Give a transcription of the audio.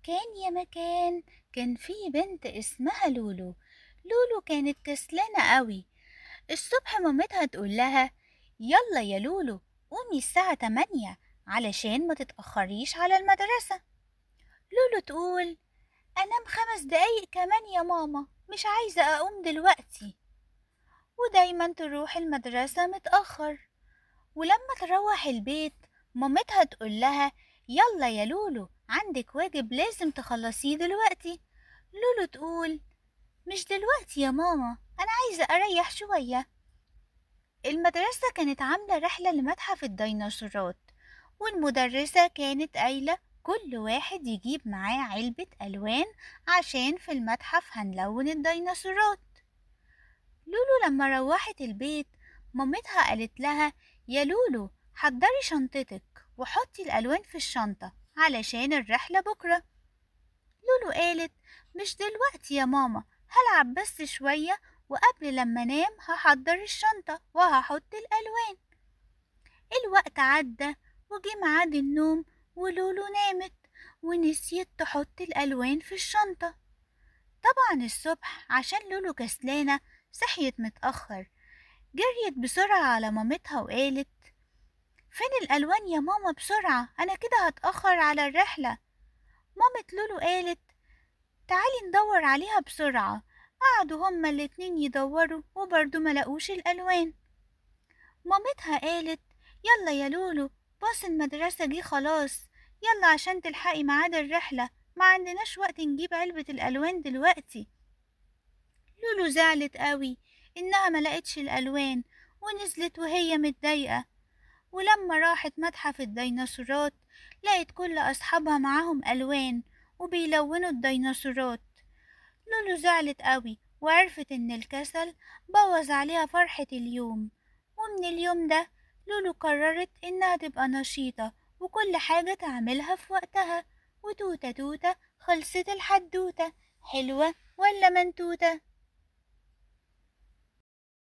مكان يا مكان كان في بنت اسمها لولو. لولو كانت كسلانة قوي. الصبح مامتها تقول لها: يلا يا لولو، قومي الساعة 8 علشان ما تتأخريش على المدرسة. لولو تقول: أنام 5 دقايق كمان يا ماما، مش عايزة أقوم دلوقتي. ودايما تروح المدرسة متأخر. ولما تروح البيت مامتها تقول لها: يلا يا لولو، عندك واجب لازم تخلصيه دلوقتي. لولو تقول: مش دلوقتي يا ماما، أنا عايزة أريح شوية. المدرسة كانت عاملة رحلة لمتحف الديناصورات، والمدرسة كانت قايلة كل واحد يجيب معاه علبة ألوان عشان في المتحف هنلون الديناصورات. لولو لما روحت البيت مامتها قالت لها: يا لولو، حضري شنطتك وحطي الألوان في الشنطة علشان الرحلة بكرة. لولو قالت: مش دلوقتي يا ماما، هلعب بس شوية، وقبل لما انام هحضر الشنطة وهحط الألوان. الوقت عدى وجه ميعاد النوم، ولولو نامت ونسيت تحط الألوان في الشنطة. طبعا الصبح عشان لولو كسلانة صحيت متأخر، جريت بسرعة على مامتها وقالت: فين الألوان يا ماما؟ بسرعة، أنا كده هتأخر على الرحلة. مامة لولو قالت: تعالي ندور عليها بسرعة. قعدوا هما الاتنين يدوروا وبرضه ملقوش الألوان. مامتها قالت: يلا يا لولو، باص المدرسة جه خلاص، يلا عشان تلحقي ميعاد الرحلة، ما عندناش وقت نجيب علبة الألوان دلوقتي. لولو زعلت قوي إنها ملقتش الألوان، ونزلت وهي متضايقة. ولما راحت متحف الديناصورات لقت كل أصحابها معاهم ألوان وبيلونوا الديناصورات. لولو زعلت قوي وعرفت إن الكسل بوظ عليها فرحة اليوم. ومن اليوم ده لولو قررت إنها تبقى نشيطة وكل حاجة تعملها في وقتها. وتوتة توتة خلصت الحدوتة. حلوة ولا منتوتة؟